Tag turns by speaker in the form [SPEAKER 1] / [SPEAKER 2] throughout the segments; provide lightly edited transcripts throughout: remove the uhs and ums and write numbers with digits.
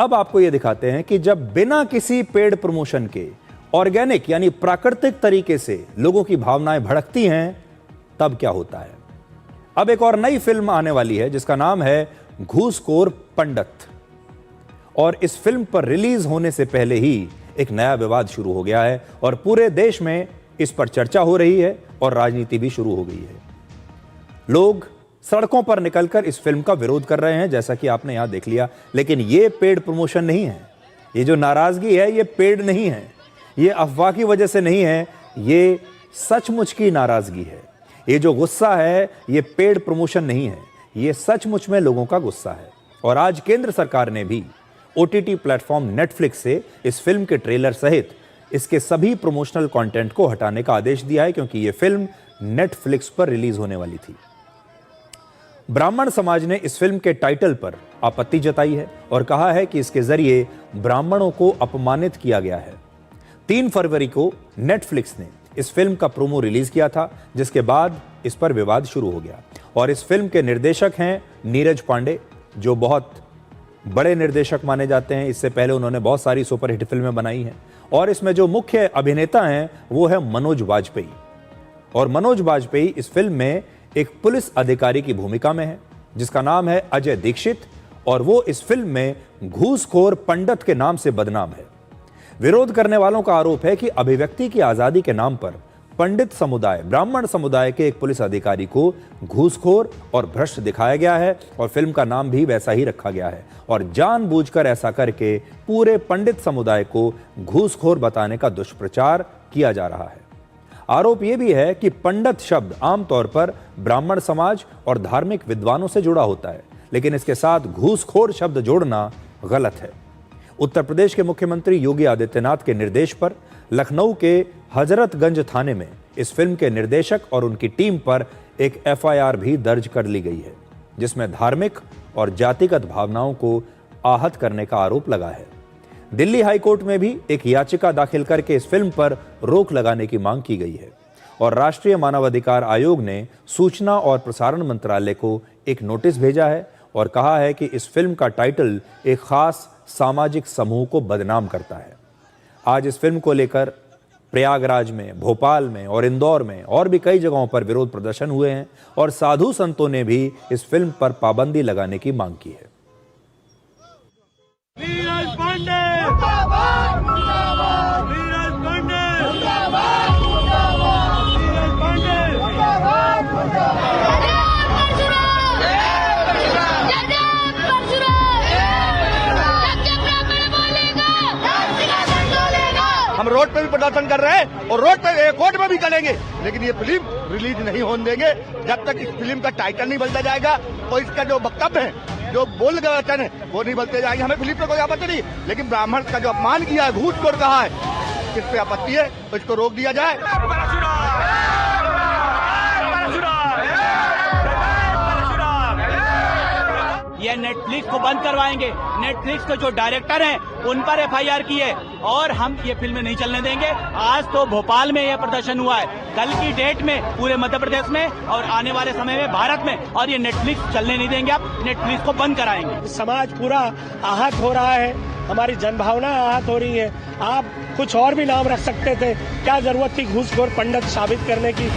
[SPEAKER 1] अब आपको यह दिखाते हैं कि जब बिना किसी पेड प्रमोशन के ऑर्गेनिक यानी प्राकृतिक तरीके से लोगों की भावनाएं भड़कती हैं, तब क्या होता है। अब एक और नई फिल्म आने वाली है जिसका नाम है घूसखोर पंडित, और इस फिल्म पर रिलीज होने से पहले ही एक नया विवाद शुरू हो गया है और पूरे देश में इस पर चर्चा हो रही है और राजनीति भी शुरू हो गई है। लोग सड़कों पर निकलकर इस फिल्म का विरोध कर रहे हैं, जैसा कि आपने यहां देख लिया। लेकिन यह पेड प्रमोशन नहीं है, ये जो नाराजगी है ये पेड नहीं है, ये अफवाह की वजह से नहीं है, ये सचमुच की नाराजगी है। ये जो गुस्सा है ये पेड प्रमोशन नहीं है, ये सचमुच में लोगों का गुस्सा है। और आज केंद्र सरकार ने भी OTT प्लेटफॉर्म नेटफ्लिक्स से इस फिल्म के ट्रेलर सहित इसके सभी प्रमोशनल कंटेंट को हटाने का आदेश दिया है, क्योंकि यह फिल्म नेटफ्लिक्स पर रिलीज होने वाली थी। ब्राह्मण समाज ने इस फिल्म के टाइटल पर आपत्ति जताई है और कहा है कि इसके जरिए ब्राह्मणों को अपमानित किया गया है। 3 फरवरी को नेटफ्लिक्स ने इस फिल्म का प्रोमो रिलीज किया था, जिसके बाद इस पर विवाद शुरू हो गया। और इस फिल्म के निर्देशक हैं नीरज पांडे, जो बहुत बड़े निर्देशक माने जाते हैं। इससे पहले उन्होंने बहुत सारी सुपरहिट फिल्में बनाई हैं। और इसमें जो मुख्य अभिनेता हैं वो है मनोज वाजपेयी। और मनोज वाजपेयी इस फिल्म में एक पुलिस अधिकारी की भूमिका में है जिसका नाम है अजय दीक्षित, और वो इस फिल्म में घूसखोर पंडित के नाम से बदनाम है। विरोध करने वालों का आरोप है कि अभिव्यक्ति की आजादी के नाम पर पंडित समुदाय, ब्राह्मण समुदाय के एक पुलिस अधिकारी को घूसखोर और भ्रष्ट दिखाया गया है और फिल्म का नाम भी वैसा ही रखा गया है। और जानबूझकर ऐसा करके पूरे पंडित समुदाय को घूसखोर बताने का दुष्प्रचार किया जा रहा है। आरोप यह भी है कि पंडित शब्द आमतौर पर ब्राह्मण समाज और धार्मिक विद्वानों से जुड़ा होता है, लेकिन इसके साथ घूसखोर शब्द जोड़ना गलत है। उत्तर प्रदेश के मुख्यमंत्री योगी आदित्यनाथ के निर्देश पर लखनऊ के हजरतगंज थाने में इस फिल्म के निर्देशक और उनकी टीम पर एक FIR भी दर्ज कर ली गई है, जिसमें धार्मिक और जातिगत भावनाओं को आहत करने का आरोप लगा है। दिल्ली हाईकोर्ट में भी एक याचिका दाखिल करके इस फिल्म पर रोक लगाने की मांग की गई है। और राष्ट्रीय मानवाधिकार आयोग ने सूचना और प्रसारण मंत्रालय को एक नोटिस भेजा है और कहा है कि इस फिल्म का टाइटल एक खास सामाजिक समूह को बदनाम करता है। आज इस फिल्म को लेकर प्रयागराज में, भोपाल में और इंदौर में और भी कई जगहों पर विरोध प्रदर्शन हुए हैं और साधु संतों ने भी इस फिल्म पर पाबंदी लगाने की मांग की है।
[SPEAKER 2] नीरज पांडे मुर्दाबाद, मुर्दाबाद, नीरज पांडे मुर्दाबाद, मुर्दाबाद, नीरज पांडे मुर्दाबाद, मुर्दाबाद।
[SPEAKER 3] हम रोड पे भी प्रदर्शन कर रहे हैं और रोड पे कोर्ट में भी करेंगे, लेकिन ये फिल्म रिलीज नहीं होने देंगे जब तक इस फिल्म का टाइटल नहीं बदला जाएगा और इसका जो वक्तव्य है, जो बोल गए वचन है, वो नहीं बदलते जाएंगे। हमें फिल्म पे कोई आपत्ति नहीं, लेकिन ब्राह्मण का जो अपमान किया है, घूसखोर कहा है, इस पे आपत्ति है तो इसको रोक दिया जाए।
[SPEAKER 4] ये नेटफ्लिक्स को बंद करवाएंगे। नेटफ्लिक्स के जो डायरेक्टर हैं उन पर FIR की है और हम ये फिल्में नहीं चलने देंगे। आज तो भोपाल में यह प्रदर्शन हुआ है, कल की डेट में पूरे मध्य प्रदेश में और आने वाले समय में भारत में, और ये नेटफ्लिक्स चलने नहीं देंगे। आप नेटफ्लिक्स को बंद कराएंगे।
[SPEAKER 5] समाज पूरा आहत हो रहा है, हमारी जनभावना आहत हो रही है। आप कुछ और भी नाम रख सकते थे, क्या जरूरत थी घूसखोर पंडित साबित करने की।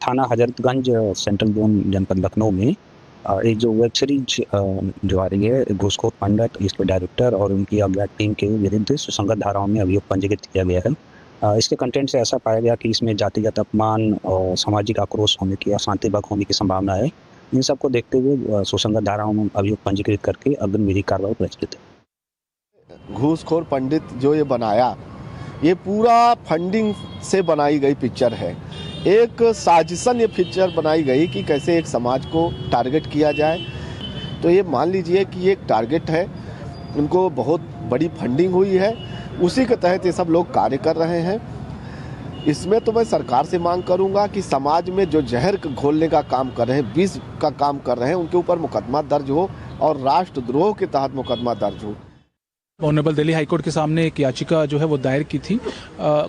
[SPEAKER 6] थाना हजरतगंज सेंट्रल जोन जनपद लखनऊ में एक जो वेब सीरीज जो आ रही है घूसखोर पंडित, इसके डायरेक्टर और उनकी अज्ञात टीम के विरुद्ध सुसंगत धाराओं में अभियोग पंजीकृत किया गया है। इसके कंटेंट से ऐसा पाया गया कि इसमें जातिगत अपमान और सामाजिक आक्रोश होने की, अशांति भंग होने की संभावना है। इन सबको देखते हुए सुसंगत धाराओं में अभियोग पंजीकृत करके अग्रिम विधिक कार्रवाई प्रचलित है।
[SPEAKER 7] घूसखोर पंडित जो ये बनाया, ये पूरा फंडिंग से बनाई गई पिक्चर है। एक साजिशन ये पिक्चर बनाई गई कि कैसे एक समाज को टारगेट किया जाए। तो ये मान लीजिए कि ये एक टारगेट है, उनको बहुत बड़ी फंडिंग हुई है, उसी के तहत ये सब लोग कार्य कर रहे हैं। इसमें तो मैं सरकार से मांग करूंगा कि समाज में जो जहर घोलने का काम कर रहे हैं, विष का काम कर रहे हैं, उनके ऊपर मुकदमा दर्ज हो और राष्ट्रद्रोह के तहत मुकदमा दर्ज हो।
[SPEAKER 8] ऑनरेबल दिल्ली हाईकोर्ट के सामने एक याचिका जो है वो दायर की थी।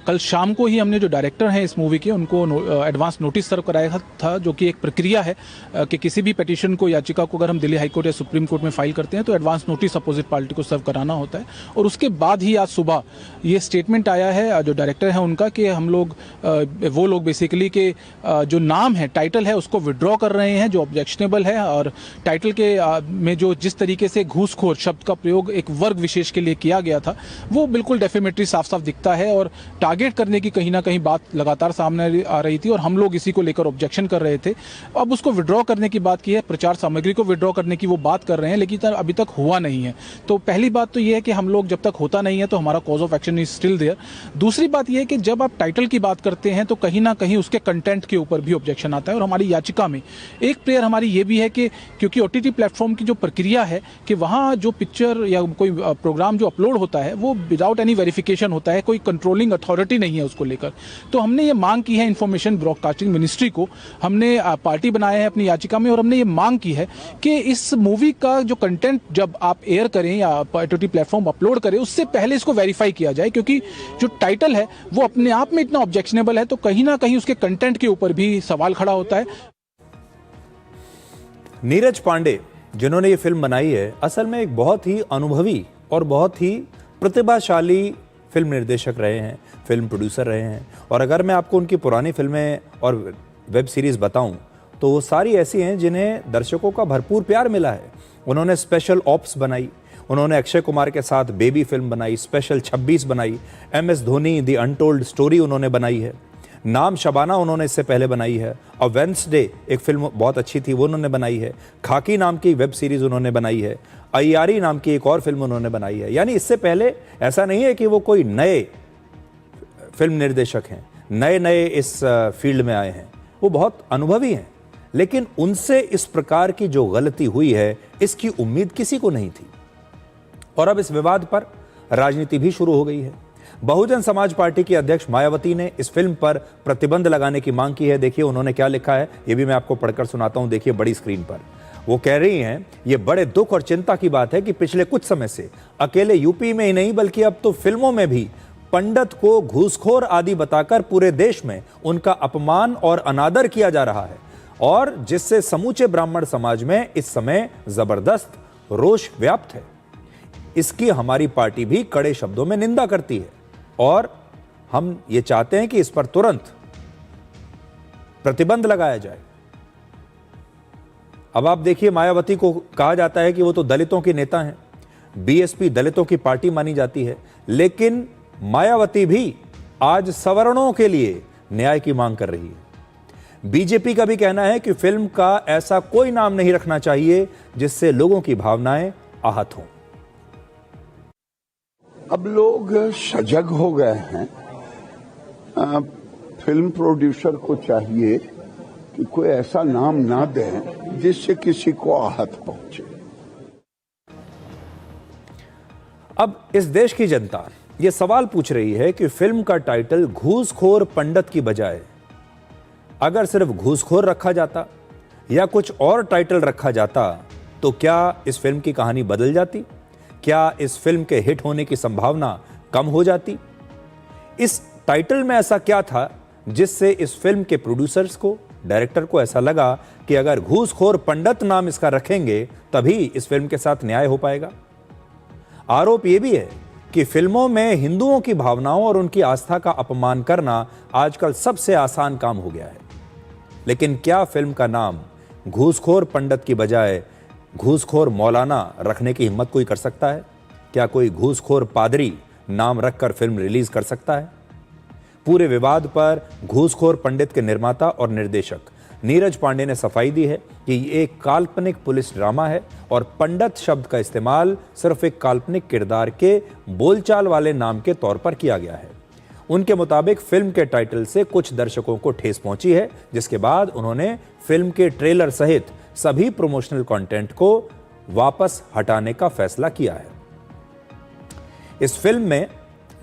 [SPEAKER 8] कल शाम को ही हमने जो डायरेक्टर हैं इस मूवी के उनको एडवांस नोटिस सर्व कराया था, जो कि एक प्रक्रिया है कि किसी भी पिटीशन को, याचिका को अगर हम दिल्ली हाईकोर्ट या सुप्रीम कोर्ट में फाइल करते हैं तो एडवांस नोटिस अपोजिट पार्टी को सर्व कराना होता है। और उसके बाद ही आज सुबह ये स्टेटमेंट आया है जो डायरेक्टर है उनका कि हम लोग वो लोग बेसिकली के जो नाम है, टाइटल है, उसको विड्रॉ कर रहे हैं जो ऑब्जेक्शनेबल है। और टाइटल के में जो जिस तरीके से घूसखोर शब्द का प्रयोग एक वर्ग विशेष के लिए किया गया था वो बिल्कुल डेफिनेटली साफ साफ दिखता है और टारगेट करने की कहीं ना कहीं बात लगातार सामने आ रही थी और हम लोग इसी को लेकर ऑब्जेक्शन कर रहे थे। अब उसको विड्रॉ करने की बात की है, प्रचार सामग्री को विड्रॉ करने की वो बात कर रहे हैं, लेकिन अभी तक हुआ नहीं है। तो पहली बात तो ये है कि हम लोग जब तक होता नहीं है तो हमारा cause of action is still there. दूसरी बात यह है कि जब आप टाइटल की बात करते हैं तो कहीं ना कहीं उसके कंटेंट के ऊपर भी ऑब्जेक्शन आता है। और हमारी याचिका में एक प्रेयर हमारी ये भी है कि क्योंकि OTT प्लेटफॉर्म की जो प्रक्रिया है कि वहाँ जो पिक्चर या कोई प्रोग्राम जो अपलोड होता है वो विदाउट एनी वेरिफिकेशन होता है, कोई कंट्रोलिंग अथॉरिटी नहीं है उसको लेकर। तो हमने ये मांग की है इंफॉर्मेशन ब्रॉडकास्टिंग मिनिस्ट्री को, हमने पार्टी बनाया है अपनी याचिका में और हमने ये मांग की है कि इस मूवी का जो कंटेंट जब आप एयर करें या OTT प्लेटफॉर्म अपलोड करें उससे पहले इसको वेरीफाई किया जाए, क्योंकि जो टाइटल है वो अपने आप में इतना ऑब्जेक्शनेबल है तो कहीं ना कहीं उसके कंटेंट के ऊपर भी सवाल खड़ा होता है।
[SPEAKER 1] नीरज पांडे जिन्होंने ये फिल्म बनाई है असल में एक बहुत ही अनुभवी और बहुत ही प्रतिभाशाली फिल्म निर्देशक रहे हैं, फिल्म प्रोड्यूसर रहे हैं। और अगर मैं आपको उनकी पुरानी फिल्में और वेब सीरीज़ बताऊं तो वो सारी ऐसी हैं जिन्हें दर्शकों का भरपूर प्यार मिला है। उन्होंने स्पेशल ऑप्स बनाई, उन्होंने अक्षय कुमार के साथ बेबी फिल्म बनाई, स्पेशल 26 बनाई, MS Dhoni the untold story उन्होंने बनाई है, नाम शबाना उन्होंने इससे पहले बनाई है, और वेंसडे एक फिल्म बहुत अच्छी थी वो उन्होंने बनाई है, खाकी नाम की वेब सीरीज़ उन्होंने बनाई है, अय्यारी नाम की एक और फिल्म उन्होंने बनाई है। यानी इससे पहले ऐसा नहीं है कि वो कोई नए फिल्म निर्देशक हैं, नए नए इस फील्ड में आए हैं, वो बहुत अनुभवी हैं। लेकिन उनसे इस प्रकार की जो गलती हुई है इसकी उम्मीद किसी को नहीं थी। और अब इस विवाद पर राजनीति भी शुरू हो गई है। बहुजन समाज पार्टी की अध्यक्ष मायावती ने इस फिल्म पर प्रतिबंध लगाने की मांग की है। देखिए उन्होंने क्या लिखा है, ये भी मैं आपको पढ़कर सुनाता हूं। देखिए बड़ी स्क्रीन पर वो कह रही हैं, ये बड़े दुख और चिंता की बात है कि पिछले कुछ समय से अकेले यूपी में ही नहीं बल्कि अब तो फिल्मों में भी पंडित को घूसखोर आदि बताकर पूरे देश में उनका अपमान और अनादर किया जा रहा है, और जिससे समूचे ब्राह्मण समाज में इस समय जबरदस्त रोष व्याप्त है। इसकी हमारी पार्टी भी कड़े शब्दों में निंदा करती है और हम ये चाहते हैं कि इस पर तुरंत प्रतिबंध लगाया जाए। अब आप देखिए, मायावती को कहा जाता है कि वो तो दलितों की नेता हैं, BSP दलितों की पार्टी मानी जाती है, लेकिन मायावती भी आज सवर्णों के लिए न्याय की मांग कर रही है। बीजेपी का भी कहना है कि फिल्म का ऐसा कोई नाम नहीं रखना चाहिए जिससे लोगों की भावनाएं आहत हों।
[SPEAKER 9] अब लोग सजग हो गए हैं। फिल्म प्रोड्यूसर को चाहिए कि कोई ऐसा नाम ना दें जिससे किसी को आहत पहुंचे।
[SPEAKER 1] अब इस देश की जनता ये सवाल पूछ रही है कि फिल्म का टाइटल घूसखोर पंडित की बजाय अगर सिर्फ घूसखोर रखा जाता या कुछ और टाइटल रखा जाता तो क्या इस फिल्म की कहानी बदल जाती? क्या इस फिल्म के हिट होने की संभावना कम हो जाती? इस टाइटल में ऐसा क्या था जिससे इस फिल्म के प्रोड्यूसर्स को, डायरेक्टर को ऐसा लगा कि अगर घूसखोर पंडित नाम इसका रखेंगे तभी इस फिल्म के साथ न्याय हो पाएगा? आरोप यह भी है कि फिल्मों में हिंदुओं की भावनाओं और उनकी आस्था का अपमान करना आजकल सबसे आसान काम हो गया है। लेकिन क्या फिल्म का नाम घूसखोर पंडित की बजाय घूसखोर मौलाना रखने की हिम्मत कोई कर सकता है? क्या कोई घूसखोर पादरी नाम रखकर फिल्म रिलीज कर सकता है? पूरे विवाद पर घूसखोर पंडित के निर्माता और निर्देशक नीरज पांडे ने सफाई दी है कि ये एक काल्पनिक पुलिस ड्रामा है और पंडित शब्द का इस्तेमाल सिर्फ एक काल्पनिक किरदार के बोलचाल वाले नाम के तौर पर किया गया है। उनके मुताबिक फिल्म के टाइटल से कुछ दर्शकों को ठेस पहुंची है, जिसके बाद उन्होंने फिल्म के ट्रेलर सहित सभी प्रमोशनल कंटेंट को वापस हटाने का फैसला किया है। इस फिल्म में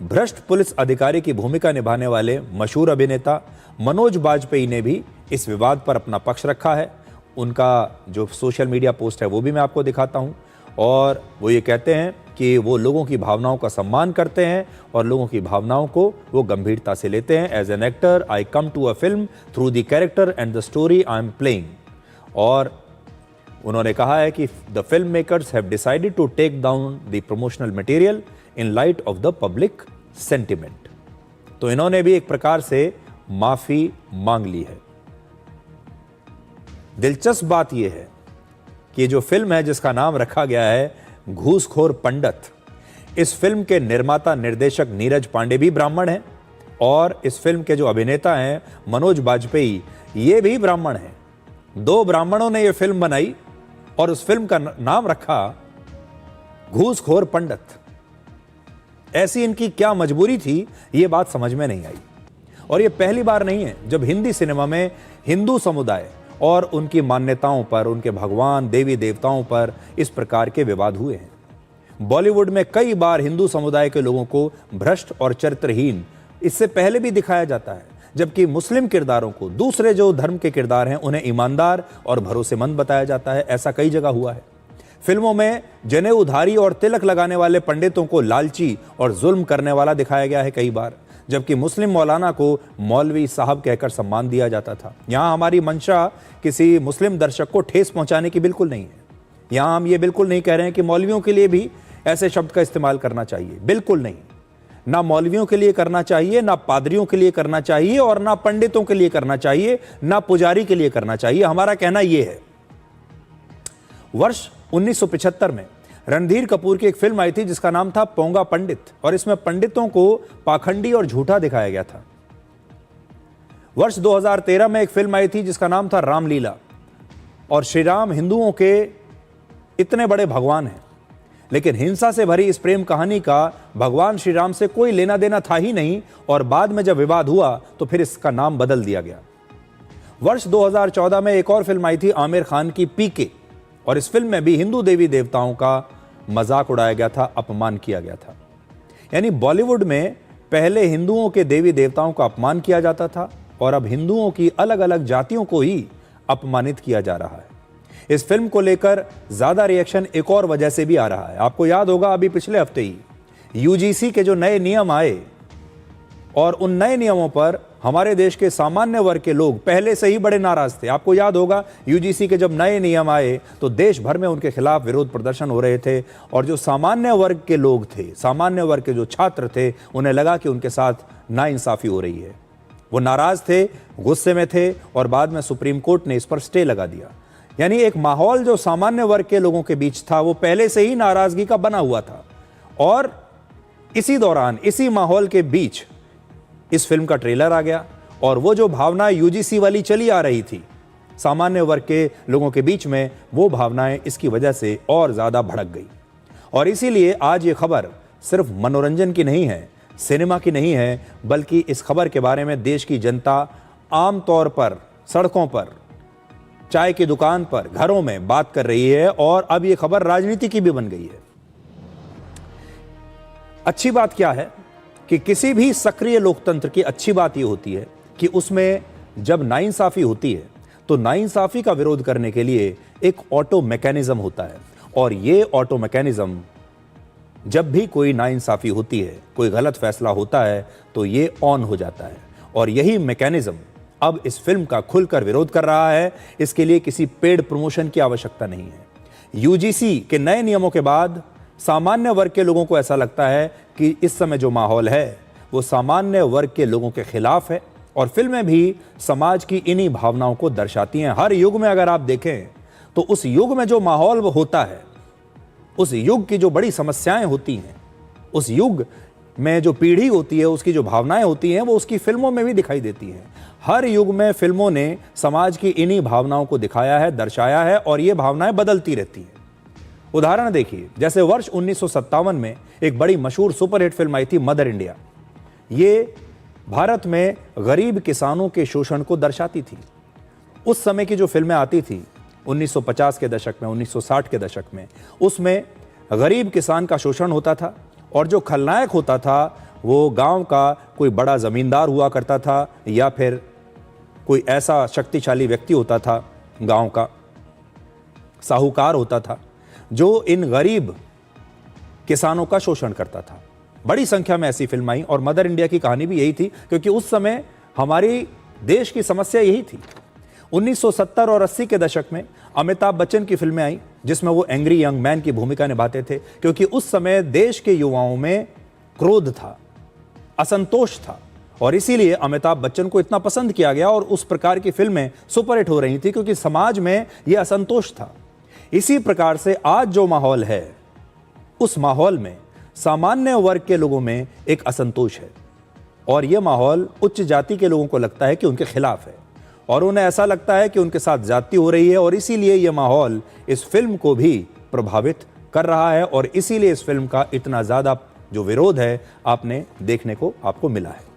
[SPEAKER 1] भ्रष्ट पुलिस अधिकारी की भूमिका निभाने वाले मशहूर अभिनेता मनोज बाजपेयी ने भी इस विवाद पर अपना पक्ष रखा है। उनका जो सोशल मीडिया पोस्ट है वो भी मैं आपको दिखाता हूं। और वो ये कहते हैं कि वो लोगों की भावनाओं का सम्मान करते हैं और लोगों की भावनाओं को वो गंभीरता से लेते हैं। As an actor I come to a film through the character and the story I am playing. और उन्होंने कहा है कि the film makers have decided to take down the promotional material in light of the public sentiment. तो इन्होंने भी एक प्रकार से माफी मांग ली है। दिलचस्प बात यह है कि जो फिल्म है जिसका नाम रखा गया है घूसखोर पंडित, इस फिल्म के निर्माता निर्देशक नीरज पांडे भी ब्राह्मण हैं और इस फिल्म के जो अभिनेता हैं मनोज बाजपेयी, ये भी ब्राह्मण हैं। दो ब्राह्मणों ने ये फिल्म बनाई और उस फिल्म का नाम रखा घूसखोर पंडित। ऐसी इनकी क्या मजबूरी थी, ये बात समझ में नहीं आई। और ये पहली बार नहीं है जब हिंदी सिनेमा में हिंदू समुदाय और उनकी मान्यताओं पर, उनके भगवान देवी देवताओं पर इस प्रकार के विवाद हुए हैं। बॉलीवुड में कई बार हिंदू समुदाय के लोगों को भ्रष्ट और चरित्रहीन इससे पहले भी दिखाया जाता है, जबकि मुस्लिम किरदारों को, दूसरे जो धर्म के किरदार हैं, उन्हें ईमानदार और भरोसेमंद बताया जाता है। ऐसा कई जगह हुआ है। फिल्मों में जनेऊधारी और तिलक लगाने वाले पंडितों को लालची और जुल्म करने वाला दिखाया गया है कई बार, जबकि मुस्लिम मौलाना को मौलवी साहब कहकर सम्मान दिया जाता था। यहां हमारी मंशा किसी मुस्लिम दर्शक को ठेस पहुंचाने की बिल्कुल नहीं है। यहां हम ये बिल्कुल नहीं कह रहे हैं कि मौलवियों के लिए भी ऐसे शब्द का इस्तेमाल करना चाहिए, बिल्कुल नहीं। ना मौलवियों के लिए करना चाहिए, ना पादरियों के लिए करना चाहिए और ना पंडितों के लिए करना चाहिए, ना पुजारी के लिए करना चाहिए। हमारा कहना यह है। वर्ष 1975 में रणधीर कपूर की एक फिल्म आई थी जिसका नाम था पोंगा पंडित, और इसमें पंडितों को पाखंडी और झूठा दिखाया गया था। वर्ष 2013 में एक फिल्म आई थी जिसका नाम था रामलीला, और श्री राम हिंदुओं के इतने बड़े भगवान हैं, लेकिन हिंसा से भरी इस प्रेम कहानी का भगवान श्री राम से कोई लेना देना था ही नहीं, और बाद में जब विवाद हुआ तो फिर इसका नाम बदल दिया गया। वर्ष 2014 में एक और फिल्म आई थी आमिर खान की पीके, और इस फिल्म में भी हिंदू देवी देवताओं का मजाक उड़ाया गया था, अपमान किया गया था। यानी बॉलीवुड में पहले हिंदुओं के देवी देवताओं का अपमान किया जाता था और अब हिंदुओं की अलग अलग जातियों को ही अपमानित किया जा रहा है। इस फिल्म को लेकर ज्यादा रिएक्शन एक और वजह से भी आ रहा है। आपको याद होगा अभी पिछले हफ्ते ही यूजीसी के जो नए नियम आए, और उन नए नियमों पर हमारे देश के सामान्य वर्ग के लोग पहले से ही बड़े नाराज थे। आपको याद होगा यूजीसी के जब नए नियम आए तो देश भर में उनके खिलाफ विरोध प्रदर्शन हो रहे थे, और जो सामान्य वर्ग के लोग थे, सामान्य वर्ग के जो छात्र थे, उन्हें लगा कि उनके साथ नाइंसाफी हो रही है। वो नाराज थे, गुस्से में थे, और बाद में सुप्रीम कोर्ट ने इस पर स्टे लगा दिया। यानी एक माहौल जो सामान्य वर्ग के लोगों के बीच था वो पहले से ही नाराजगी का बना हुआ था, और इसी दौरान, इसी माहौल के बीच इस फिल्म का ट्रेलर आ गया, और वो जो भावना यूजीसी वाली चली आ रही थी सामान्य वर्ग के लोगों के बीच में, वो भावनाएं इसकी वजह से और ज्यादा भड़क गई। और इसीलिए आज ये खबर सिर्फ मनोरंजन की नहीं है, सिनेमा की नहीं है, बल्कि इस खबर के बारे में देश की जनता आमतौर पर सड़कों पर, चाय की दुकान पर, घरों में बात कर रही है, और अब ये खबर राजनीति की भी बन गई है। अच्छी बात क्या है कि किसी भी सक्रिय लोकतंत्र की अच्छी बात यह होती है कि उसमें जब नाइंसाफी होती है तो नाइंसाफी का विरोध करने के लिए एक ऑटो मैकेनिज्म होता है, और ये ऑटो मैकेनिज्म जब भी कोई नाइंसाफी होती है, कोई गलत फैसला होता है, तो ये ऑन हो जाता है। और यही मैकेनिज्म अब इस फिल्म का खुलकर विरोध कर रहा है। इसके लिए किसी पेड प्रमोशन की आवश्यकता नहीं है। यूजीसी के नए नियमों के बाद सामान्य वर्ग के लोगों को ऐसा लगता है कि इस समय जो माहौल है वो सामान्य वर्ग के लोगों के खिलाफ है, और फिल्में भी समाज की इन्हीं भावनाओं को दर्शाती हैं। हर युग में अगर आप देखें तो उस युग में जो माहौल होता है, उस युग की जो बड़ी समस्याएं होती हैं, उस युग में जो पीढ़ी होती है, उसकी जो भावनाएं होती हैं, वो उसकी फिल्मों में भी दिखाई देती हैं। हर युग में फिल्मों ने समाज की इन्हीं भावनाओं को दिखाया है, दर्शाया है, और ये भावनाएं बदलती रहती हैं। उदाहरण देखिए, जैसे वर्ष 1957 में एक बड़ी मशहूर सुपरहिट फिल्म आई थी मदर इंडिया। ये भारत में गरीब किसानों के शोषण को दर्शाती थी। उस समय की जो फिल्में आती थी 1950 के दशक में, 1960 के दशक में, उसमें गरीब किसान का शोषण होता था, और जो खलनायक होता था वो गांव का कोई बड़ा जमींदार हुआ करता था, या फिर कोई ऐसा शक्तिशाली व्यक्ति होता था, गांव का साहूकार होता था, जो इन गरीब किसानों का शोषण करता था। बड़ी संख्या में ऐसी फिल्म आई और मदर इंडिया की कहानी भी यही थी, क्योंकि उस समय हमारी देश की समस्या यही थी। 1970 और 80 के दशक में अमिताभ बच्चन की फिल्में आई जिसमें वो एंग्री यंग मैन की भूमिका निभाते थे, क्योंकि उस समय देश के युवाओं में क्रोध था, असंतोष था और इसीलिए अमिताभ बच्चन को इतना पसंद किया गया और उस प्रकार की फिल्में सुपरहिट हो रही थी, क्योंकि समाज में यह असंतोष था। इसी प्रकार से आज जो माहौल है, उस माहौल में सामान्य वर्ग के लोगों में एक असंतोष है और यह माहौल उच्च जाति के लोगों को लगता है कि उनके खिलाफ है और उन्हें ऐसा लगता है कि उनके साथ ज्यादती हो रही है और इसीलिए यह माहौल इस फिल्म को भी प्रभावित कर रहा है और इसीलिए इस फिल्म का इतना ज्यादा जो विरोध है आपने देखने को आपको मिला है।